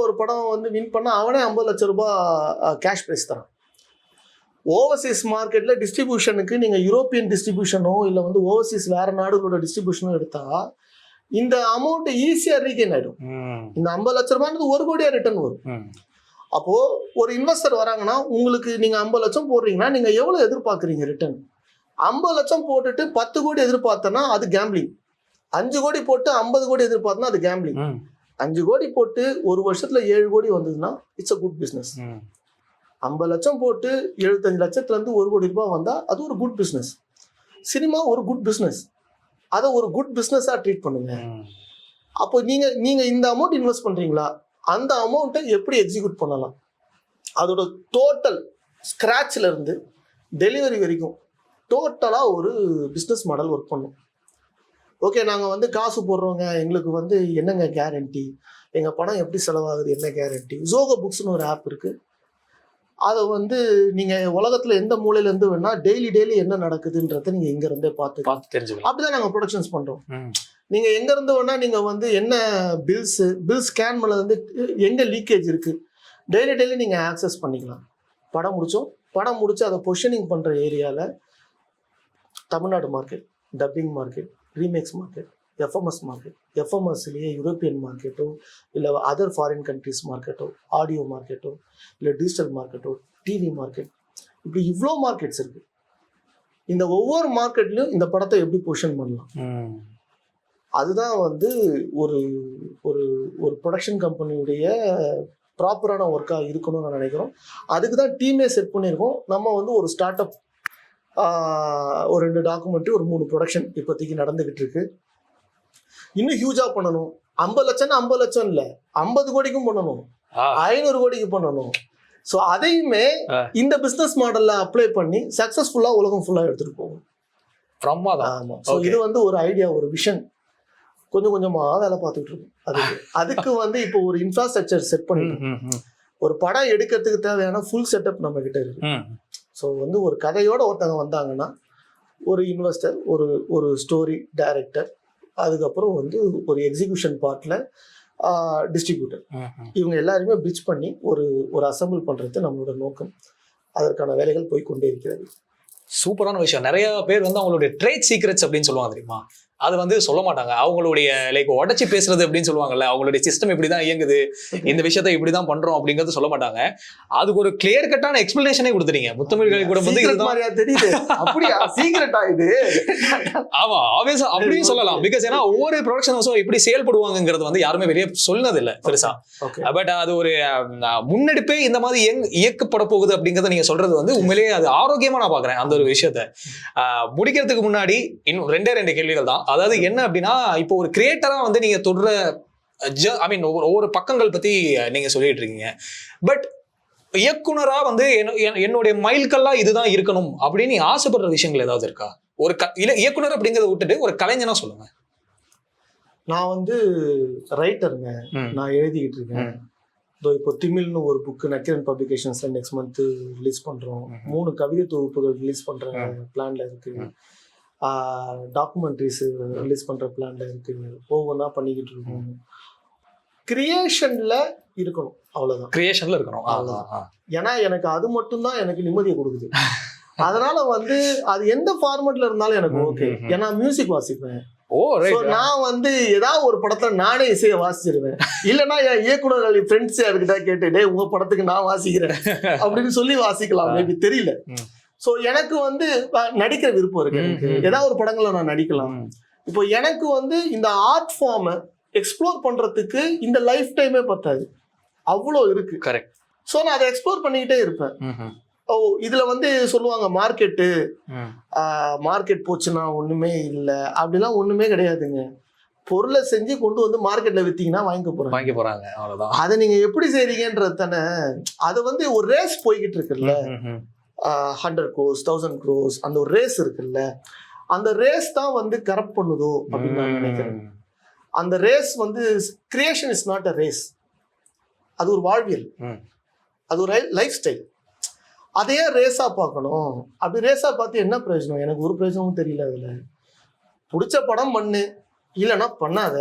ஒரு படம் வந்து வின் பண்ணா அவனே 50 லட்சம் ரூபாய் கேஷ் பிரைஸ் தரான். ஓவர்சீஸ் மார்க்கெட்ல டிஸ்ட்ரிபியூஷனுக்கு நீங்க யூரோப்பியன் டிஸ்ட்ரிபியூஷனோ இல்லை வந்து ஓவர்சீஸ் வேற நாடுகளோட டிஸ்ட்ரிபியூஷனோ எடுத்தா இந்த அமௌண்ட் ஈஸியா ரீகெயின் ஆயிடும். இந்த 50 லட்சம் ரூபாய் 1 கோடியா ரிட்டர்ன் வரும். அப்போ ஒரு இன்வெஸ்டர் வராங்கன்னா, உங்களுக்கு நீங்க 50 லட்சம் போடுறீங்கன்னா நீங்க எவ்வளவு எதிர்பார்க்குறீங்க ரிட்டர்ன்? 50 லட்சம் போட்டுட்டு 10 கோடி எதிர்பார்த்தனா அது கேம்பிளிங். 5 கோடி போட்டு 50 கோடி எதிர்பார்த்தனா அது கேம்பிளிங். 5 கோடி போட்டு ஒரு வருஷத்துல 7 கோடி வந்ததுன்னா இட்ஸ் அ குட் பிசினஸ். 50 லட்சம் போட்டு 75 லட்சத்துல இருந்து 1 கோடி ரூபாய் வந்தா அது ஒரு குட் பிசினஸ். சினிமா ஒரு குட் பிசினஸ், அதை ஒரு குட் பிசினஸா ட்ரீட் பண்ணுங்க. அப்போ நீங்க இந்த அமௌண்ட் இன்வெஸ்ட் பண்றீங்களா, அந்த அமௌண்ட்டை எப்படி எக்ஸிக்யூட் பண்ணலாம், அதோட டோட்டல் ஸ்கிராட்ச்ல இருந்து டெலிவரி வரைக்கும் டோட்டலா ஒரு பிஸ்னஸ் மாடல் ஒர்க் பண்ணும். ஓகே, நாங்கள் வந்து காசு போடுறோங்க, எங்களுக்கு வந்து என்னங்க கேரண்டி, எங்கள் பணம் எப்படி செலவாகுது என்ன கேரண்டி? ஜோகோ புக்ஸ்னு ஒரு ஆப் இருக்கு, அதை வந்து நீங்கள் உலகத்தில் எந்த மூலையிலேருந்து வேணா டெய்லி என்ன நடக்குதுன்றதை நீங்கள் இங்கேருந்தே பார்த்து தெரிஞ்சுக்கலாம். அப்படிதான் நாங்கள் ப்ரொடக்ஷன்ஸ் பண்ணுறோம். நீங்கள் எங்கேருந்து வேணா நீங்கள் வந்து என்ன பில் ஸ்கேன் பண்ணது வந்து எங்கே லீக்கேஜ் இருக்குது டெய்லி நீங்கள் ஆக்சஸ் பண்ணிக்கலாம். படம் முடிச்சு அதை பொசிஷனிங் பண்ணுற ஏரியாவில் Tamil Nadu market, dubbing market, remakes market, FMS market, எஃப்எம்எஸ்லேயே யூரோப்பியன் மார்க்கெட்டோ இல்லை அதர் ஃபாரின் கண்ட்ரிஸ் மார்க்கெட்டோ, ஆடியோ மார்க்கெட்டோ இல்லை டிஜிட்டல் மார்க்கெட்டோ, டிவி மார்க்கெட், இப்படி இவ்வளோ மார்க்கெட்ஸ் இருக்குது. இந்த ஒவ்வொரு மார்க்கெட்லையும் இந்த படத்தை எப்படி பொசிஷன் பண்ணலாம், அதுதான் வந்து ஒரு ஒரு ஒரு ப்ரொடக்ஷன் கம்பெனியுடைய ப்ராப்பரான ஒர்க்காக இருக்கணும்னு நான் நினைக்கிறோம். அதுக்கு தான் டீமே செட் பண்ணியிருக்கோம். நம்ம வந்து ஒரு ஸ்டார்ட் அப் ஒரு 2 டாக்குமெண்ட்ரி, ஒரு 3 ப்ரொடக்ஷன் இப்போதைக்கு நடந்துகிட்டு இருக்கு. இன்னும் ஹியூஜா பண்ணணும். 50 லட்சம்னா 50 லட்சம் இல்ல, 50 கோடிக்கும் பண்ணணும், 500 கோடிக்கு பண்ணணும். ஸோ அதையுமே இந்த பிசினஸ் மாடல்ல அப்ளை பண்ணி சக்சஸ்ஃபுல்லா உலகம் ஃபுல்லா எடுத்துட்டு போகும். ஆமா. ஸோ இது வந்து ஒரு ஐடியா, ஒரு விஷன். கொஞ்சம் கொஞ்சமா வேலை பார்த்துட்டு இருக்கும். அதுக்கு இப்போ ஒரு இன்ஃப்ராஸ்ட்ரக்சர் செட் பண்ணிட்டு ஒரு படம் எடுக்கிறதுக்கு தேவையான ஃபுல் செட்டப் நம்ம கிட்ட இருக்கு. ஸோ ஒரு கதையோட ஒருத்தவங்க வந்தாங்கன்னா, ஒரு இன்வெஸ்டர், ஒரு ஸ்டோரி டைரக்டர், அதுக்கப்புறம் ஒரு எக்ஸிகியூஷன் பார்ட்ல டிஸ்ட்ரிபியூட்டர், இவங்க எல்லாருமே பிரிட்ஜ் பண்ணி ஒரு அசம்பிள் பண்றது நம்மளோட நோக்கம். அதற்கான வேலைகள் போய் கொண்டே இருக்கிறது. சூப்பரான விஷயம். நிறைய பேர் அவங்களுடைய ட்ரேட் சீக்ரெட்ஸ் அப்படின்னு சொல்லுவாங்க தெரியுமா, அது சொல்ல மாட்டாங்க. அவங்களுடைய லைக் உடச்சி பேசுறது அப்படின்னு சொல்லுவாங்கல்ல, அவங்களுடைய சிஸ்டம் இப்படிதான் இயங்குது, இந்த விஷயத்த இப்படிதான் பண்றோம் அப்படிங்கறது சொல்ல மாட்டாங்க. அதுக்கு ஒரு கிளியர் கட்டான எக்ஸ்பிளனேஷனே கொடுத்துறீங்க. முத்தமிழ் கூட தெரியுது அப்படியா சீக்ரெட்டா இது? ஆமா, ஆப்வியஸா அப்படியும் சொல்லலாம். பிகாஸ் ஏன்னா ஒவ்வொரு ப்ரொடக்ஷன் ஹவுஸும் எப்படி செயல்படுவாங்கிறது யாருமே வெளியே சொன்னது இல்லை பெருசா. பட் அது ஒரு முன்னெடுப்பே இந்த மாதிரி இயக்கப்பட போகுது அப்படிங்கறத நீங்க சொல்றது உண்மையிலேயே அது ஆரோக்கியமா நான் பாக்குறேன். அந்த ஒரு விஷயத்த முடிக்கிறதுக்கு முன்னாடி இன்னும் 2 கேள்விகள் தான். அதாவது என்ன அப்படின்னா, இப்போ ஒரு கிரியேட்டரா நீங்க தொடர ஒவ்வொரு பக்கங்கள் பத்தி நீங்க சொல்லிட்டு இருக்கீங்க. பட் இயக்குனரா என்னுடைய மைல்கல்லாம் இதுதான் இருக்கணும் அப்படின்னு ஆசைப்படுற விஷயங்கள் ஏதாவது இருக்கா? ஒரு இயக்குனர் அப்படிங்கறத விட்டுட்டு ஒரு கலைஞனா சொல்லுங்க. நான் ரைட்டருங்க, நான் எழுதிக்கிட்டு இருக்கேன். இப்போ திமிழ்னு ஒரு புக்கு நக்கீரன் பப்ளிகேஷன்ஸ்ல நெக்ஸ்ட் மந்த் ரிலீஸ் பண்றோம். 3 கவிதை தொகுப்புகள் ரிலீஸ் பண்ற பிளான்ல இருக்கு. டாக்குமெண்ட்ரிஸ் ரிலீஸ் பண்ற பிளான்ல இருக்கு. ஒவ்வொன்றா பண்ணிக்கிட்டு இருக்கோம். கிரியேஷன்ல இருக்கணும், அவ்வளவுதான். கிரியேஷன்ல இருக்கணும், ஏன்னா எனக்கு அது மட்டும் தான் எனக்கு நிம்மதியை கொடுக்குது. அதனால அது எந்த ஃபார்மேட்ல இருந்தாலும் எனக்கு ஓகே. ஏன்னா மியூசிக் வாசிப்பேன். நான் ஏதாவது ஒரு படத்துல நானே இசையை வாசிச்சிருவேன். இல்லைன்னா என் இயக்குனர்கள் ஃப்ரெண்ட்ஸ் யாருக்கிட்ட கேட்டுட்டே உங்க படத்துக்கு நான் வாசிக்கிறேன் அப்படின்னு சொல்லி வாசிக்கலாம், மேபி தெரியல. ஸோ எனக்கு நடிக்கிற விருப்பம் இருக்கு. எனக்கு ஏதாவது ஒரு படங்களை நான் நடிக்கலாம். இப்போ எனக்கு இந்த ஆர்ட் ஃபார்மை எக்ஸ்ப்ளோர் பண்றதுக்கு இந்த லைஃப் டைமே பத்தாது, அவ்வளோ இருக்கு. கரெக்ட். ஸோ நான் அதை எக்ஸ்ப்ளோர் பண்ணிக்கிட்டே இருப்பேன். இதுல சொல்லுவாங்க மார்க்கெட் போச்சுன்னா ஒண்ணுமே இல்லை, அப்படிலாம் ஒண்ணுமே கிடையாதுங்க. பொருளை செஞ்சு கொண்டு மார்க்கெட்ல வித்தீங்கன்னா வாங்கி போறாங்க, அவ்வளவுதான். அதை நீங்க எப்படி செய்றீங்கன்றது தானே. அது ஒரு ரேஸ் போய்கிட்டு இருக்குல்ல, 100 crores 1000 crores அந்த ஒரு ரேஸ் இருக்குல்ல, அந்த ரேஸ் தான் கரப்ட் பண்ணுதோ அப்படின்னு நான் நினைக்கிறேன். அந்த race creation is not a race, அது ஒரு வாழ்வியல், அது ஒரு லைஃப் ஸ்டைல். அதையே ரேஸா பார்க்கணும். அப்படி ரேஸா பார்த்து என்ன பிரயோஜனம்? எனக்கு ஒரு பிரயோஜனமும் தெரியல. அதுல பிடிச்ச படம் பண்ணு, இல்லைன்னா பண்ணாத.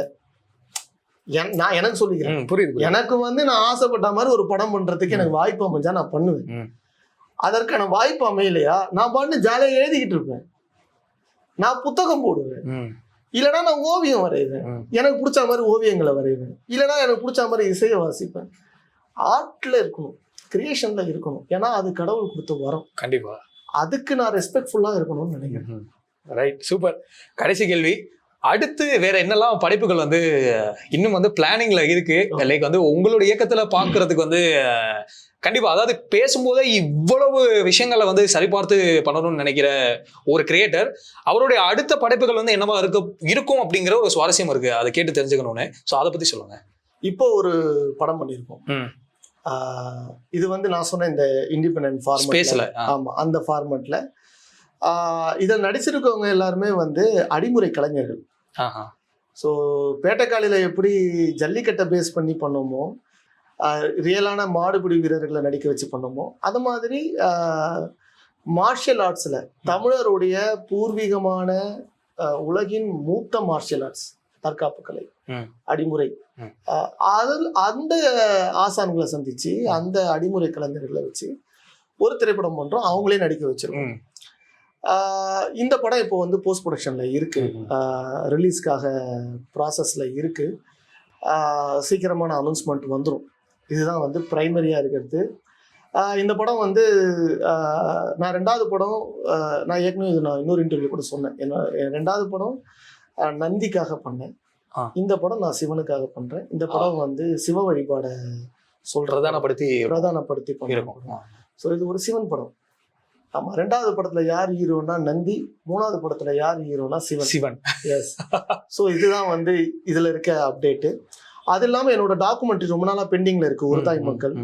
நான் எனக்கு சொல்லிக்கிறேன், புரியுது. எனக்கு நான் ஆசைப்பட்ட மாதிரி ஒரு படம் பண்றதுக்கு எனக்கு வாய்ப்பு அமைஞ்சா நான் பண்ணுவேன். அதற்கான வாய்ப்பு அமையலையா, நான் பண்ணு ஜாலியாக எழுதிக்கிட்டு இருப்பேன், நான் புத்தகம் போடுவேன், இல்லைன்னா நான் ஓவியம் வரைவேன், எனக்கு பிடிச்ச மாதிரி ஓவியங்களை வரைவேன், இல்லைன்னா எனக்கு பிடிச்ச மாதிரி இசையை வாசிப்பேன். ஆர்ட்ல இருக்கணும், கிரியேஷன்ல இருக்கணும். ஏன்னா அது கடவுள் கொடுத்த வரம். கண்டிப்பா அதுக்கு நான் ரெஸ்பெக்ட்ஃபுல்லா இருக்கணும்னு நினைக்கிறேன். Right, super. கடைசி கேள்வி, அடுத்து வேற என்னெல்லாம் படைப்புகள் இன்னும் பிளானிங்ல இருக்கு? லைக் உங்களோட இயக்கத்துல பாக்குறதுக்கு கண்டிப்பா, அதாவது பேசும்போதே இவ்வளவு விஷயங்களை சரிபார்த்து பண்ணணும்னு நினைக்கிற ஒரு கிரியேட்டர், அவருடைய அடுத்த படைப்புகள் என்னவா இருக்கும் அப்படிங்கிற ஒரு சுவாரஸ்யம் இருக்கு, அதை கேட்டு தெரிஞ்சுக்கணும்னு. ஸோ அதை பத்தி சொல்லுங்க. இப்போ ஒரு படம் பண்ணியிருக்கோம். இது நான் சொன்ன இந்த இண்டிபெண்டன்ட் ஃபார்மேட்ல, ஆமா அந்த ஃபார்மேட்ல இதில் நடிச்சிருக்கவங்க எல்லாருமே அடிமுறை கலைஞர்கள். ஸோ பேட்டைக்காலில எப்படி ஜல்லிக்கட்டை பேஸ் பண்ணி பண்ணோமோ, ரியலான மாடுபிடி வீரர்களை நடிக்க வச்சு பண்ணோமோ, அது மாதிரி மார்ஷியல் ஆர்ட்ஸில் தமிழருடைய பூர்வீகமான உலகின் மூத்த மார்ஷியல் ஆர்ட்ஸ் தற்காப்பு கலை அடிமுறை, அதில் அந்த ஆசான்களை சந்திச்சு அந்த அடிமுறை கலைஞர்களை வச்சு ஒரு திரைப்படம் பண்றோம், அவங்களே நடிக்க வச்சிருக்கோம். இந்த படம் இப்போ போஸ்ட் ப்ரொடக்ஷன்ல இருக்கு, ரிலீஸ்க்காக ப்ராசஸ்ல இருக்கு. சீக்கிரமான அனௌன்ஸ்மெண்ட் வந்துடும். இதுதான் பிரைமரியா இருக்கிறது. இந்த படம் நான் 2வது படம், நான் ஏற்கனவே நான் இன்னொரு இன்டர்வியூ கூட சொன்னேன், என் 2வது படம் நந்திக்காக பண்ணேன். இந்த படம் நான் சிவனுக்காக பண்றேன். இந்த படம் சிவ வழிபாட பிரதானப்படுத்தி பண்ணிருக்கோம். ஸோ இது ஒரு சிவன் படம். ஆமா, 2வது படத்துல யார் ஹீரோனா நந்தி, 3வது படத்துல யார் ஹீரோனா சிவன். எஸ். ஸோ இதுதான் வந்து இதுல இருக்க அப்டேட்டு. அது இல்லாம என்னோட டாக்குமெண்ட்ரி ரொம்ப நாளா பெண்டிங்ல இருக்கு, ஒரு தாய் மக்கள்.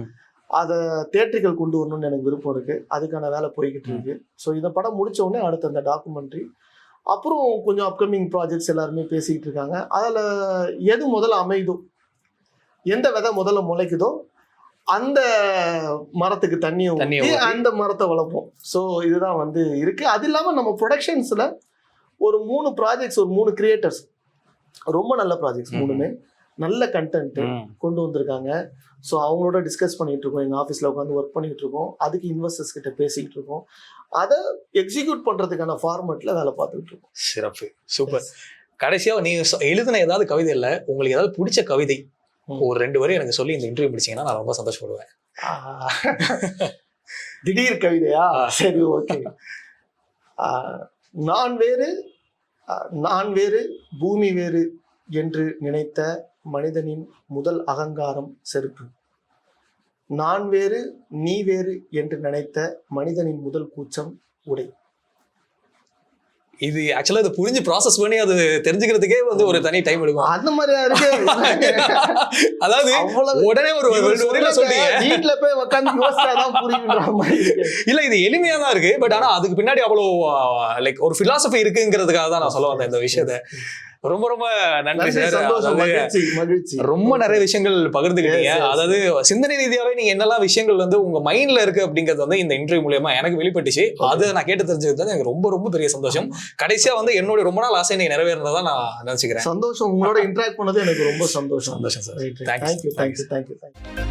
அதை தியேட்டர்கள் கொண்டு வரணும்னு எனக்கு விருப்பம் இருக்கு. அதுக்கான வேலை போய்கிட்டு இருக்கு. ஸோ இந்த படம் முடிச்ச உடனே அடுத்த அந்த டாக்குமெண்ட்ரி, அப்புறம் கொஞ்சம் அப்கமிங் ப்ராஜெக்ட்ஸ் எல்லாருமே பேசிக்கிட்டு இருக்காங்க. அதில் எது முதல்ல அமையுதோ, எந்த விதை முதல்ல முளைக்குதோ அந்த மரத்துக்கு தண்ணியை ஊற்றி அந்த மரத்தை வளர்ப்போம். ஸோ இதுதான் வந்து இருக்கு. அது இல்லாமல் நம்ம ப்ரொடக்ஷன்ஸில் ஒரு 3 ப்ராஜெக்ட்ஸ், ஒரு 3 கிரியேட்டர்ஸ், ரொம்ப நல்ல ப்ராஜெக்ட்ஸ், 3மே நல்ல கண்டென்ட்டு கொண்டு வந்திருக்காங்க. ஸோ அவங்களோட டிஸ்கஸ் பண்ணிட்டு இருக்கோம். எங்கள் ஆஃபீஸில் உட்காந்து ஒர்க் பண்ணிட்டு இருக்கோம். அதுக்கு இன்வெஸ்டர்ஸ் கிட்ட பேசிக்கிட்டு இருக்கோம். அதை எக்ஸிக்யூட் பண்ணுறதுக்கான ஃபார்மேட்டில் வேலை பார்த்துக்கிட்டு இருக்கோம். சிறப்பு, சூப்பர். கடைசியாக நீங்கள் எழுதின ஏதாவது கவிதை இல்லை, உங்களுக்கு ஏதாவது பிடிச்ச கவிதை ஒரு 2 வரை எனக்கு சொல்லி இந்த இன்டர்வியூ முடிச்சீங்கன்னா நான் ரொம்ப சந்தோஷப்படுவேன். திடீர் கவிதையா? சரி, ஓகே. நான் வேறு பூமி வேறு என்று நினைத்த மனிதனின் முதல் அகங்காரம் செருப்பு. நான் வேறு நீ வேறு என்று நினைத்த மனிதனின் முதல் கூச்சம் உடை. இது ஆக்சுவலா இது புரிஞ்சு ப்ராசஸ் பண்ணி அது தெரிஞ்சுக்கிறதுக்கே வந்து ஒரு தனி டைம் எடுக்கும். அந்த மாதிரியா இருக்கு. அதாவது உடனே ஒரு சொல்றீங்க, வீட்டுல போய் உட்காந்து யோசிச்சாதான் புரியுன்ற மாதிரி. இல்ல, இது எளிமையா தான் இருக்கு. பட் ஆனா அதுக்கு பின்னாடி அவ்வளவு லைக் ஒரு பிலாசபி இருக்குங்கிறதுக்காக தான் நான் சொல்ல வந்தேன் இந்த விஷயத்த. ரொம்ப ரொம்ப நன்றி சார். ரொம்ப நிறைய விஷயங்கள் பகிர்ந்துக்கிட்டீங்க. அதாவது சிந்தனை ரீதியாவே நீங்க என்னெல்லாம் விஷயங்கள் வந்து உங்க மைண்ட்ல இருக்கு அப்படிங்கிறது வந்து இந்த இன்டர்வியூ மூலமா எனக்கு வெளிப்பட்டுச்சு. அதை நான் கேட்டு தெரிஞ்சுக்கிறது எனக்கு ரொம்ப ரொம்ப பெரிய சந்தோஷம். கடைசியா வந்து என்னோட ரொம்ப நாள் ஆசை நீங்க நிறைவேறதா நான் நினைச்சுக்கிறேன். சந்தோஷம். உங்களோட இன்டராக்ட் பண்ணது எனக்கு ரொம்ப சந்தோஷம். சந்தோஷம் சார். தேங்க்யூ.